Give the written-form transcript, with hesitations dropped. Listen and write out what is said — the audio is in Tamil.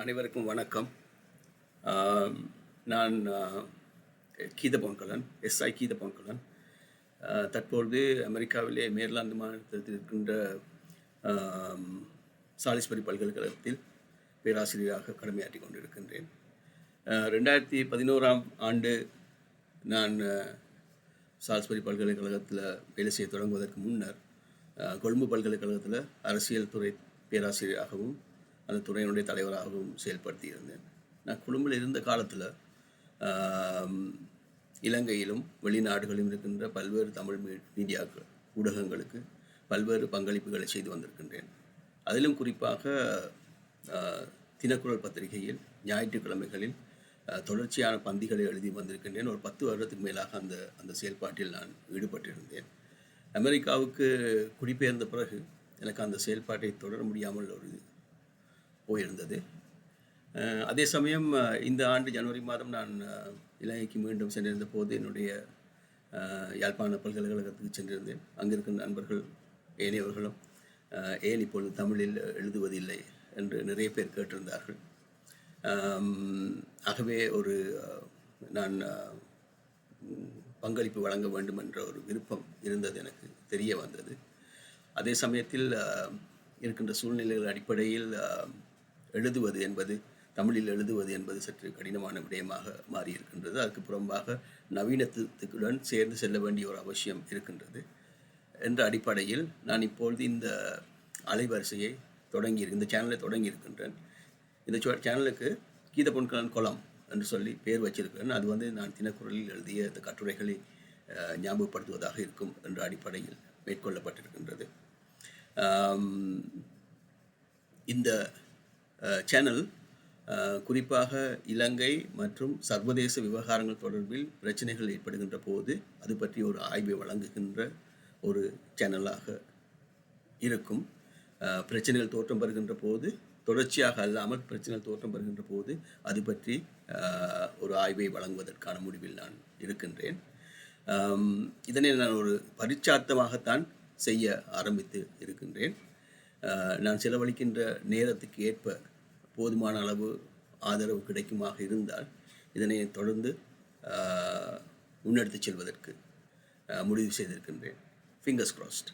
அனைவருக்கும் வணக்கம். ஆம், நான் கீதபொன்கலன், எஸ்ஐ கீதபொன்கலன். தற்பொழுது அமெரிக்காவிலே மேர்லாந்து மாநிலத்தில் இருக்கின்ற சாலிஸ்பரி பல்கலைக்கழகத்தில் பேராசிரியராக கடமையாற்றி கொண்டிருக்கின்றேன். 2011ஆம் ஆண்டு நான் சாலிஸ்பரி பல்கலைக்கழகத்தில் வேலை செய்ய தொடங்குவதற்கு முன்னர் கொழும்பு பல்கலைக்கழகத்தில் அரசியல் துறை பேராசிரியராகவும் அந்த துறையினுடைய தலைவராகவும் செயல்படுத்தியிருந்தேன். நான் கொழும்பில் இருந்த காலத்தில் இலங்கையிலும் வெளிநாடுகளிலும் இருக்கின்ற பல்வேறு தமிழ் மீடியாக்கள் ஊடகங்களுக்கு பல்வேறு பங்களிப்புகளை செய்து வந்திருக்கின்றேன். அதிலும் குறிப்பாக தினக்குரல் பத்திரிகையில் ஞாயிற்றுக்கிழமைகளில் தொடர்ச்சியான பந்திகளை எழுதி வந்திருக்கின்றேன். ஒரு 10 வருடத்துக்கு மேலாக அந்த செயல்பாட்டில் நான் ஈடுபட்டிருந்தேன். அமெரிக்காவுக்கு குடிபெயர்ந்த பிறகு எனக்கு அந்த செயல்பாட்டை தொடர முடியாமல் போயிருந்தது. அதே சமயம் இந்த ஆண்டு ஜனவரி மாதம் நான் இலங்கைக்கு மீண்டும் சென்றிருந்த போது என்னுடைய யாழ்ப்பாண பல்கலைக்கழகத்துக்கு சென்றிருந்தேன். அங்கே இருக்கும் நண்பர்கள் ஏனையவர்களும் ஏன் இப்பொழுது தமிழில் எழுதுவதில்லை என்று நிறைய பேர் கேட்டிருந்தார்கள். ஆகவே நான் பங்களிப்பு வழங்க வேண்டும் என்ற ஒரு விருப்பம் இருந்தது, எனக்கு தெரிய வந்தது. அதே சமயத்தில் இருக்கின்ற சூழ்நிலைகள் அடிப்படையில் தமிழில் எழுதுவது என்பது சற்று கடினமான விடயமாக மாறியிருக்கின்றது. அதுக்கு புறம்பாக நவீனத்துடன் சேர்ந்து செல்ல வேண்டிய ஒரு அவசியம் இருக்கின்றது என்ற அடிப்படையில் நான் இப்பொழுது இந்த அலைவரிசையை இந்த சேனலை தொடங்கியிருக்கின்றேன். இந்த சேனலுக்கு கீதபொன்கலன் குளம் என்று சொல்லி பேர் வச்சிருக்கிறேன். அது நான் தினக்குரலில் எழுதிய இந்த கட்டுரைகளை ஞாபகப்படுத்துவதாக இருக்கும் என்ற அடிப்படையில் மேற்கொள்ளப்பட்டிருக்கின்றது. இந்த சேனல் குறிப்பாக இலங்கை மற்றும் சர்வதேச விவகாரங்கள் தொடர்பில் பிரச்சனைகள் ஏற்படுகின்ற போது அது பற்றி ஒரு ஆய்வை வழங்குகின்ற ஒரு சேனலாக இருக்கும். பிரச்சனைகள் தோற்றம் பெறுகின்ற போது தொடர்ச்சியாக அல்லாமல் பிரச்சனைகள் தோற்றம் பெறுகின்ற போது அது பற்றி ஒரு ஆய்வை வழங்குவதற்கான முடிவில் நான் இருக்கின்றேன். இதனை நான் ஒரு பரிச்சார்த்தமாகத்தான் செய்ய ஆரம்பித்து இருக்கின்றேன். நான் செலவழிக்கின்ற நேரத்துக்கு ஏற்ப போதுமான அளவு ஆதரவு கிடைக்குமாக இருந்தால் இதனை தொடர்ந்து முன்னெடுத்து செல்வதற்கு முடிவு செய்திருக்கின்றேன். Fingers crossed.